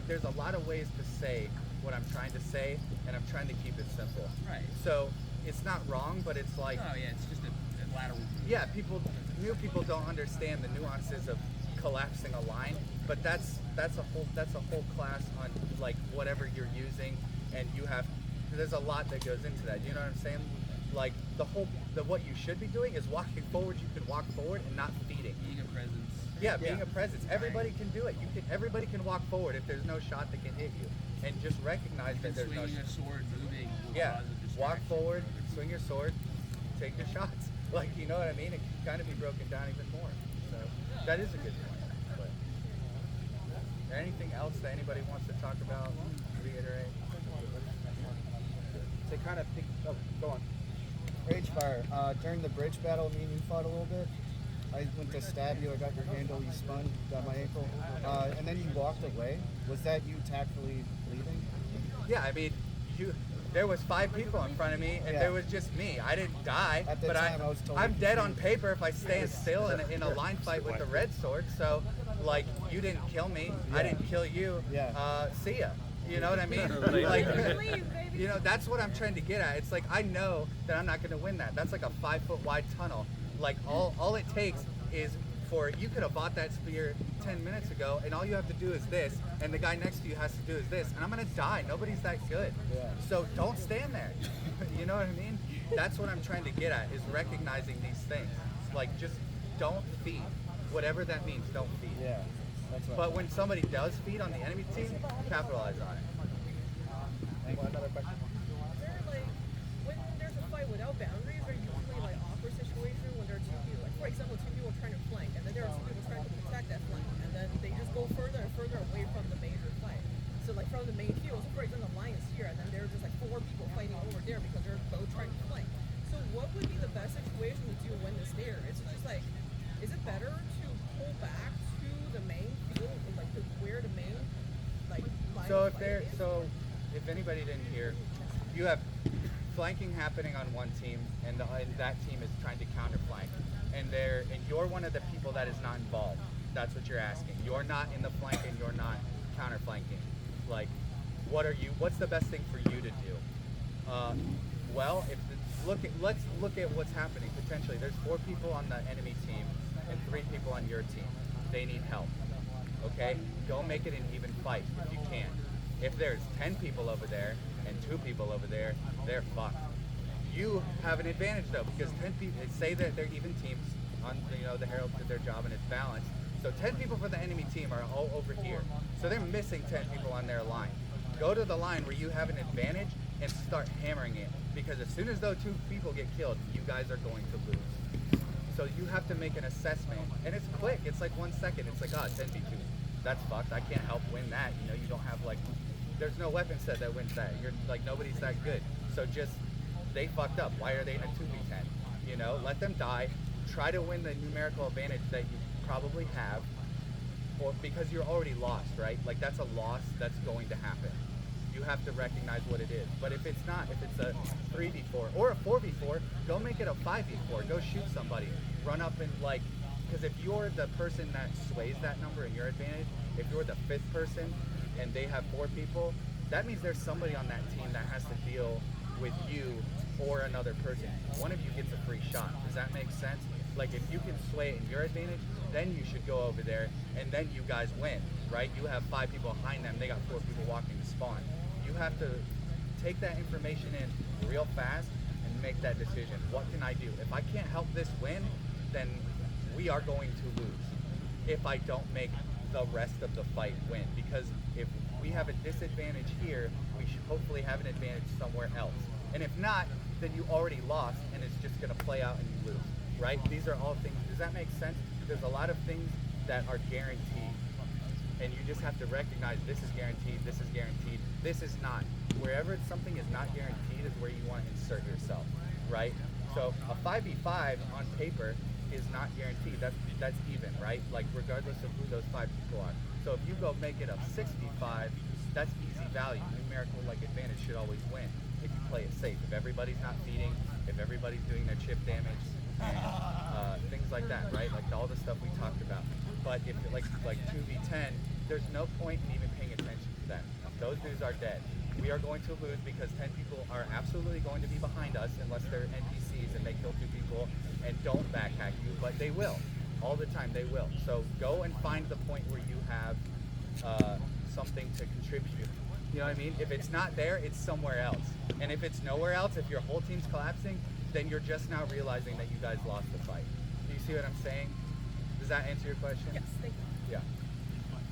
[SPEAKER 1] there's a lot of ways to say what I'm trying to say, and I'm trying to keep it simple.
[SPEAKER 6] Right.
[SPEAKER 1] So it's not wrong, but it's like,
[SPEAKER 6] Oh yeah, it's just a lateral move.
[SPEAKER 1] yeah, new people don't understand the nuances of collapsing a line, but that's a whole class on like whatever you're using, and there's a lot that goes into that. You know what I'm saying? Like what you should be doing is walking forward. You can walk forward and not feeding.
[SPEAKER 6] Being a presence.
[SPEAKER 1] Yeah, being a presence. Everybody can do it. Everybody can walk forward if there's no shot that can hit you, and just recognize that there's no.
[SPEAKER 6] Swinging a sword, moving. Will
[SPEAKER 1] Yeah,
[SPEAKER 6] cause a
[SPEAKER 1] walk
[SPEAKER 6] distraction
[SPEAKER 1] forward,
[SPEAKER 6] for other people.
[SPEAKER 1] swing your sword, take your shots. Like, you know what I mean? It can kind of be broken down even more. So that is a good point. But is there anything else that anybody wants to talk about? Reiterate?
[SPEAKER 3] to kind of pick. Oh, go on.
[SPEAKER 7] Ragefire, during the bridge battle, me and you fought a little bit. I went to stab you, I got your handle, you spun, got my ankle, and then you walked away. Was that you tactfully leaving?
[SPEAKER 1] Yeah, I mean, there was 5 people in front of me, and
[SPEAKER 7] Yeah.
[SPEAKER 1] there was just me. I didn't die,
[SPEAKER 7] At the
[SPEAKER 1] but
[SPEAKER 7] time, I was totally
[SPEAKER 1] I'm dead on
[SPEAKER 7] confused.
[SPEAKER 1] paper if I stand still in a line fight with the red sword. So, like, you didn't kill me, I didn't kill you.
[SPEAKER 7] Yeah.
[SPEAKER 1] See ya. You know what I mean? Like, you know, that's what I'm trying to get at. It's like I know that I'm not going to win that. That's like a 5-foot wide tunnel. Like all it takes is for you could have bought that spear 10 minutes ago, and all you have to do is this, and the guy next to you has to do is this, and I'm gonna die. Nobody's that good.
[SPEAKER 7] Yeah.
[SPEAKER 1] So don't stand there. You know what I mean? That's what I'm trying to get at, is recognizing these things. Like, just don't feed. Whatever that means, don't feed.
[SPEAKER 7] Yeah. That's what
[SPEAKER 1] But when somebody does feed on the enemy team, capitalize on it.
[SPEAKER 3] Another question.
[SPEAKER 8] Is there, like, when there's a fight without boundaries, are usually like awkward situation when there are 2 people, like for example, 2 people trying to flank, and then there are 2 people trying to protect that flank, and then they just go further and further away from the major fight. So like from the main field, so for example, the lion's here, and then there are just like 4 people fighting over there because they're both trying to flank. So what would be the best situation to do when it's there? Is it just like, is it better to pull back to the main field, like to where the main like line
[SPEAKER 1] So
[SPEAKER 8] of
[SPEAKER 1] if
[SPEAKER 8] fight is?
[SPEAKER 1] if anybody didn't hear, you have flanking happening on one team, and that team is trying to counter flank, and you're one of the people that is not involved. That's what you're asking. You're not in the flank, and you're not counter flanking. Like, what's the best thing for you to do? Well, let's look at what's happening potentially. There's 4 people on the enemy team and 3 people on your team. They need help. Okay? Go make it an even fight if you can. If there's 10 people over there and 2 people over there, they're fucked. You have an advantage though, because 10 people, say that they're even teams on, the Herald did their job and it's balanced. So 10 people for the enemy team are all over here. So they're missing 10 people on their line. Go to the line where you have an advantage and start hammering it, because as soon as those 2 people get killed, you guys are going to lose. So you have to make an assessment, and it's quick. It's like 1 second. It's like, 10v2. That's fucked. I can't help win that. You don't have there's no weapon set that wins that. You're like, nobody's that good. So just, they fucked up. Why are they in a 2v10? Let them die. Try to win the numerical advantage that you probably have, or because you're already lost, right? Like, that's a loss that's going to happen. You have to recognize what it is. But if it's not, if it's a 3v4 or a 4v4, go make it a 5v4. Go shoot somebody. Run up and because if you're the person that sways that number in your advantage, if you're the 5th person and they have 4 people, that means there's somebody on that team that has to deal with you or another person. One of you gets a free shot. Does that make sense? Like, if you can sway it in your advantage, then you should go over there, and then you guys win, right? You have 5 people behind them. They got 4 people walking to spawn. You have to take that information in real fast and make that decision. What can I do? If I can't help this win, then we are going to lose if I don't make the rest of the fight win. Because if we have a disadvantage here, we should hopefully have an advantage somewhere else. And if not, then you already lost, and it's just going to play out and you lose, right? These are all things. Does that make sense? There's a lot of things that are guaranteed, and you just have to recognize this is guaranteed, this is guaranteed, this is not. Wherever something is not guaranteed is where you want to insert yourself, right? So a 5v5 on paper is not guaranteed. That's even, right? Like, regardless of who those 5 people are. So if you go make it a 6v5, that's easy value. Numerical advantage should always win if you play it safe. If everybody's not feeding, if everybody's doing their chip damage, and things like that, right? Like all the stuff we talked about. But if like 2v10, there's no point in even paying attention to them. Those dudes are dead. We are going to lose because 10 people are absolutely going to be behind us unless they're NPCs and they kill 2 people and don't backhack you, but they will. All the time, they will. So go and find the point where you have something to contribute. You know what I mean? If it's not there, it's somewhere else. And if it's nowhere else, if your whole team's collapsing, then you're just now realizing that you guys lost the fight. Do you see what I'm saying? Does that answer your question?
[SPEAKER 8] Yes, thank you.
[SPEAKER 1] Yeah.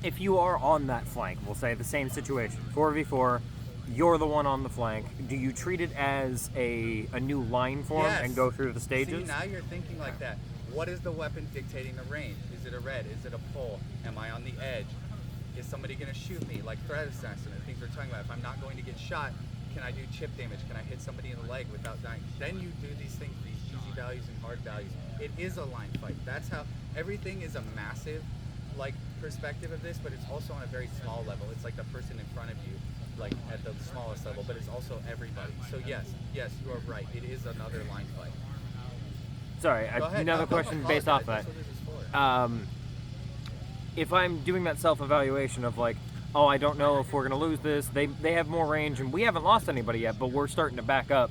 [SPEAKER 4] If you are on that flank, we'll say the same situation, 4v4, you're the one on the flank, do you treat it as a new line form
[SPEAKER 1] Yes.
[SPEAKER 4] and go through the stages?
[SPEAKER 1] See, now you're thinking like that. What is the weapon dictating the range? Is it a red? Is it a pull? Am I on the edge? Is somebody going to shoot me? Like threat assessment, things we're talking about. If I'm not going to get shot, can I do chip damage? Can I hit somebody in the leg without dying? Then you do these things, these easy values and hard values. It is a line fight. That's how everything is a massive like perspective of this, but it's also on a very small level. It's like the person in front of you, like at the smallest level, but it's also everybody. So yes, you are right. It is another line fight.
[SPEAKER 4] Sorry,
[SPEAKER 1] Go ahead.
[SPEAKER 4] another
[SPEAKER 1] No,
[SPEAKER 4] question
[SPEAKER 1] don't
[SPEAKER 4] based off
[SPEAKER 1] apologize.
[SPEAKER 4] that.
[SPEAKER 1] That's what this is for.
[SPEAKER 4] If I'm doing that self-evaluation of like, oh, I don't know if we're gonna lose this. They have more range, and we haven't lost anybody yet, but we're starting to back up.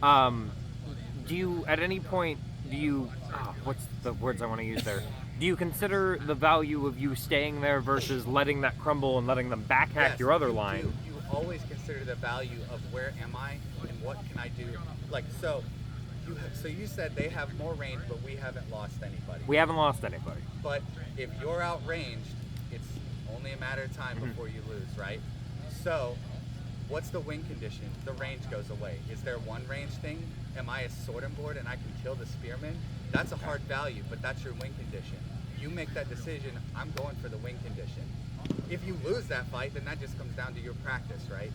[SPEAKER 4] Do you at any point what's the words I want to use there? Do you consider the value of you staying there versus letting that crumble and letting them backhack
[SPEAKER 1] Yes,
[SPEAKER 4] your other
[SPEAKER 1] you
[SPEAKER 4] line?
[SPEAKER 1] do. You always consider the value of where am I and what can I do. Like so you said they have more range, but we haven't lost anybody.
[SPEAKER 4] We haven't lost anybody.
[SPEAKER 1] But if you're outranged, it's only a matter of time before you lose, right? So, what's the win condition? The range goes away. Is there one range thing? Am I a sword and board and I can kill the spearman? That's a hard value, but that's your win condition. You make that decision, I'm going for the win condition. If you lose that fight, then that just comes down to your practice, right?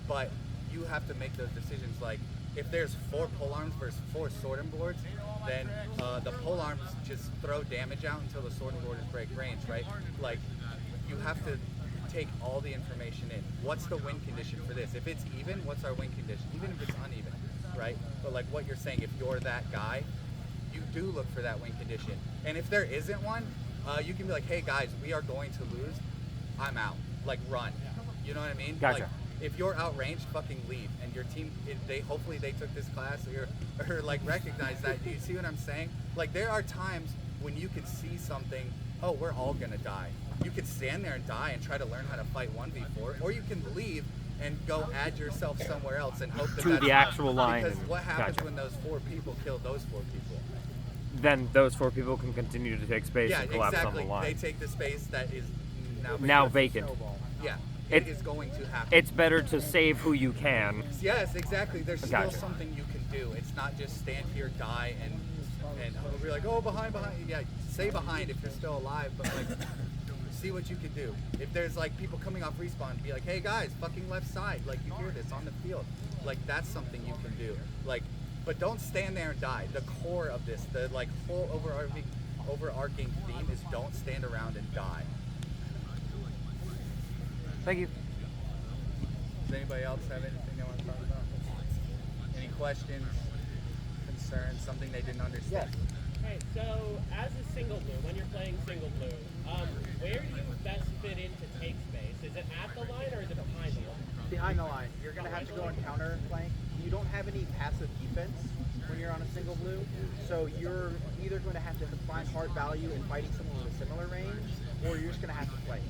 [SPEAKER 1] But you have to make those decisions like, if there's 4 polearms versus 4 sword and boards, then the polearms just throw damage out until the sword and board is break range, right? Like, you have to take all the information in. What's the win condition for this? If it's even, what's our win condition? Even if it's uneven, right? But like what you're saying, if you're that guy, you do look for that win condition. And if there isn't one, you can be like, hey guys, we are going to lose. I'm out. Like, run. You know what I mean?
[SPEAKER 4] Gotcha.
[SPEAKER 1] Like, if you're outranged, fucking leave. And your team, hopefully they took this class or like recognize that. Do you see what I'm saying? Like, there are times when you can see something, oh, we're all gonna die. You could stand there and die and try to learn how to fight 1v4, or you can leave and go add yourself somewhere else and hope that
[SPEAKER 4] To
[SPEAKER 1] that's
[SPEAKER 4] the actual line
[SPEAKER 1] Because
[SPEAKER 4] and-
[SPEAKER 1] what happens
[SPEAKER 4] gotcha.
[SPEAKER 1] when those 4 people kill those 4 people?
[SPEAKER 4] Then those 4 people can continue to take space
[SPEAKER 1] Yeah,
[SPEAKER 4] and collapse
[SPEAKER 1] exactly.
[SPEAKER 4] on the line.
[SPEAKER 1] They take the space that is
[SPEAKER 4] Now vacant.
[SPEAKER 1] Yeah,
[SPEAKER 4] It-
[SPEAKER 1] it is going to happen.
[SPEAKER 4] It's better to save who you can.
[SPEAKER 1] Yes, exactly. There's still
[SPEAKER 4] Gotcha.
[SPEAKER 1] something you can do. It's not just stand here, die, and be like, oh, behind. Yeah, stay behind if you're still alive, but like, see what you can do. If there's like people coming off respawn, be like, hey guys, fucking left side. Like, you hear this on the field. Like, that's something you can do. Like, but don't stand there and die. The core of this, the like whole overarching theme is don't stand around and die.
[SPEAKER 4] Thank you.
[SPEAKER 1] Does anybody else have anything they want to talk about? Any questions, concerns, something they didn't understand?
[SPEAKER 9] Okay, so as a single blue, when you're playing single blue, where do you best fit into take space? Is it at the line or is it behind the line?
[SPEAKER 3] Behind the line, you're going to have to go and counter flank. You don't have any passive defense when you're on a single blue, so you're either going to have to find hard value in fighting someone with a similar range, or you're just going to have to play.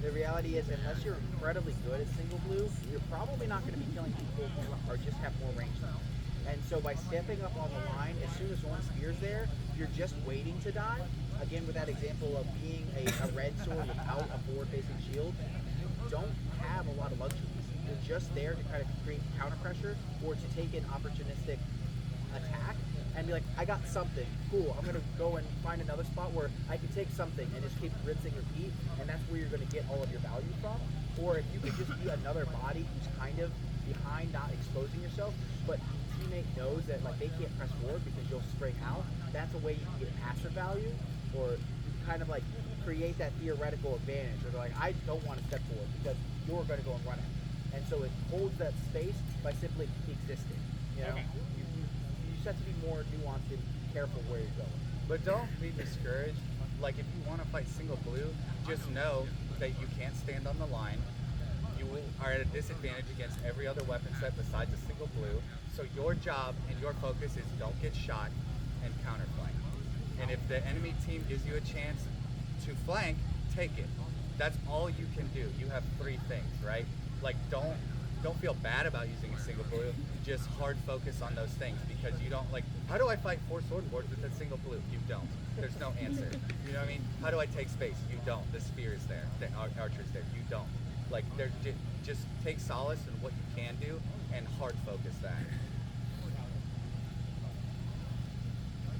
[SPEAKER 3] The reality is, unless you're incredibly good at single blue, you're probably not going to be killing people who are just have more range than you. And so by stepping up on the line, as soon as one spear's there, you're just waiting to die. Again, with that example of being a red sword without a forward-facing shield, you don't have a lot of luxuries. You're just there to try to create counter pressure or to take an opportunistic attack and be like, I got something, cool, I'm gonna go and find another spot where I can take something and just keep rinsing, repeat, and that's where you're gonna get all of your value from. Or if you could just be another body who's kind of behind, not exposing yourself, but your teammate knows that like they can't press forward because you'll spring out, that's a way you can get passive value, or kind of like create that theoretical advantage where they're like, I don't want to step forward because you're gonna go and run it. And so it holds that space by simply existing, you know? You just have to be more nuanced and careful where you're going.
[SPEAKER 1] But don't be discouraged. Like, if you want to fight single blue, just know that you can't stand on the line. You are at a disadvantage against every other weapon set besides a single blue. So your job and your focus is don't get shot and counterflank. And if the enemy team gives you a chance to flank, take it. That's all you can do. You have 3 things, right? Like, don't feel bad about using a single blue. Just hard focus on those things, because you don't like, how do I fight 4 sword boards with a single blue? You don't. There's no answer. You know what I mean? How do I take space? You don't. The spear is there. The archer's there. You don't. Like, just take solace in what you can do and hard focus that.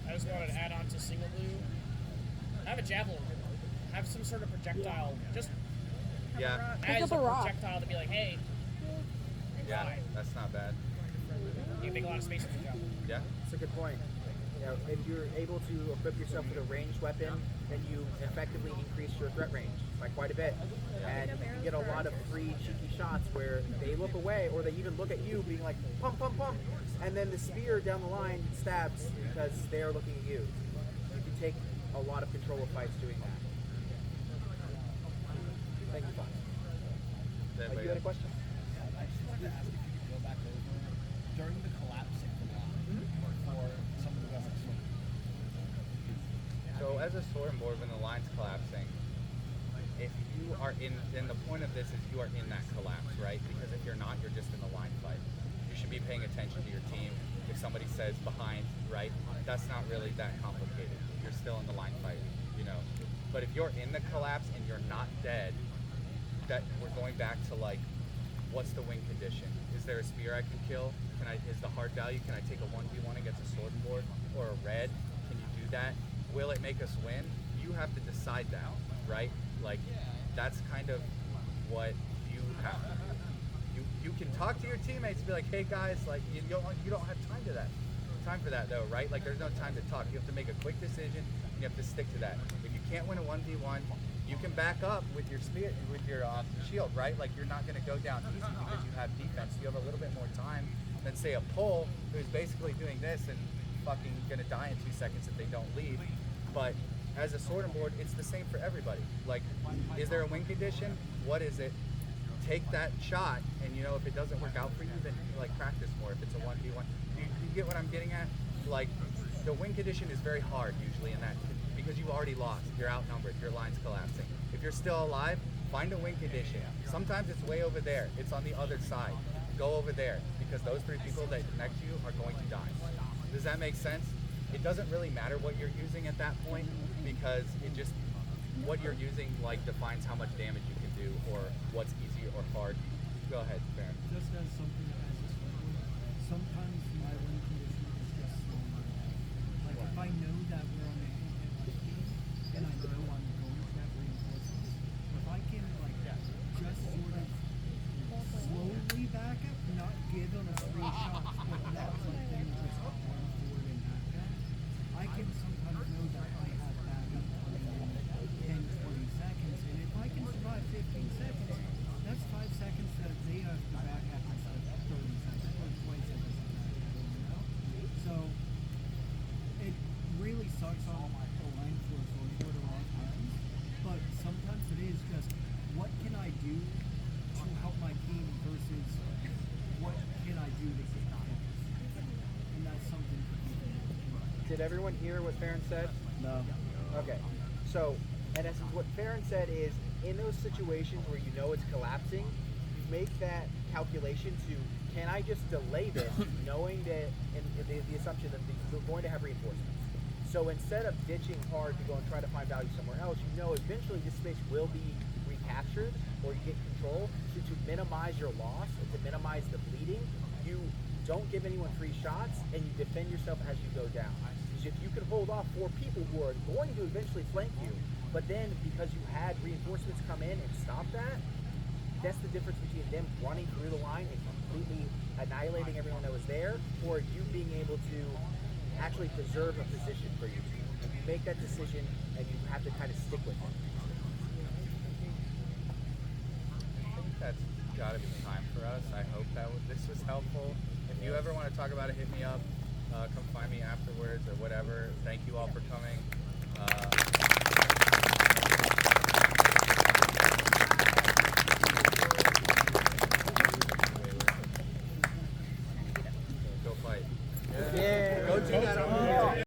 [SPEAKER 5] I just wanted to add on to single blue. Have a javelin. Have some sort of projectile. Just
[SPEAKER 1] Yeah.
[SPEAKER 5] as
[SPEAKER 8] up a rock.
[SPEAKER 5] projectile to be like, hey,
[SPEAKER 1] Yeah,
[SPEAKER 5] fine.
[SPEAKER 1] that's not bad.
[SPEAKER 5] You can make a lot of space with your job.
[SPEAKER 1] Yeah.
[SPEAKER 3] That's a good point. You know, if you're able to equip yourself with a ranged weapon, then you effectively increase your threat range by quite a bit. And you get a lot of free cheeky shots where they look away or they even look at you being like, pump, pump, pump. And then the spear down the line stabs because they're looking at you. You can take a lot of control of fights doing that. Thank you, Fox. You had a question?
[SPEAKER 2] I just wanted to ask if you could go back over during the collapsing for some of the guys like Swing.
[SPEAKER 1] So as a sword and board, when the line's collapsing, if you are in the point of this is you are in that collapse, right? Because if you're not, you're just in the line fight. You should be paying attention to your team. If somebody says behind, right? That's not really that complicated. You're still in the line fight, you know. But if you're in the collapse and you're not dead, that we're going back to like, what's the win condition? Is there a spear I can kill? Is the hard value? Can I take a 1v1 against a sword and board or a red? Can you do that? Will it make us win? You have to decide that, right? Like, that's kind of what you have. You can talk to your teammates and be like, hey guys, like you don't have time for that though, right? Like there's no time to talk. You have to make a quick decision and you have to stick to that. If you can't win a 1v1, you can back up with your spear, with your shield, right? Like you're not going to go down easy because you have defense. You have a little bit more time than say a pole who's basically doing this and fucking going to die in 2 seconds if they don't leave. But as a sword and board, it's the same for everybody. Like, is there a win condition? What is it? Take that shot, and you know if it doesn't work out for you, then you like practice more. If it's a 1v1, you get what I'm getting at? Like, the win condition is very hard usually in that because you've already lost. You're outnumbered. Your line's collapsing. If you're still alive, find a win condition. Sometimes it's way over there. It's on the other side. Go over there because those 3 people that connect you are going to die. Does that make sense? It doesn't really matter what you're using at that point because it just what you're using like defines how much damage you can do or what's easy or hard. Go ahead, Baron.
[SPEAKER 10] Just as something as a swimmer, sometimes my win condition is just slowing down. Like if I know that we're on a hit game and I know I'm going to have reinforcements, if I can like just sort of slowly back up, not give them 3 shots, but not let them just run forward and back up, I can sometimes know that I have backup coming in 10, 20 seconds, and if I can survive 15 seconds, that's 5 seconds that they have to back up instead of 30 seconds or 20 seconds to back up, you know? So, it really sucks on the line for a sword board a lot of times, but sometimes it is just, what can I do to help my team versus what can I do to get kills? And that's something to keep in mind.
[SPEAKER 3] Did everyone hear what Farron said?
[SPEAKER 7] No.
[SPEAKER 3] Okay. So, in essence, what Farron said is, in those situations where you know it's collapsing, you make that calculation to, can I just delay this, knowing that, and the assumption that you're going to have reinforcements. So instead of ditching hard to go and try to find value somewhere else, you know eventually this space will be recaptured or you get control. So to minimize your loss and to minimize the bleeding, you don't give anyone free shots and you defend yourself as you go down. Because if you can hold off 4 people who are going to eventually flank you, but then because you had reinforcements come in and stop that, that's the difference between them running through the line and completely annihilating everyone that was there, or you being able to actually preserve a position for your team. And you make that decision and you have to kind of stick with it.
[SPEAKER 1] I think that's got to be time for us. I hope that this was helpful. If you ever want to talk about it, hit me up. Come find me afterwards or whatever. Thank you all for coming. Go fight.
[SPEAKER 3] Yeah.
[SPEAKER 1] Go do that.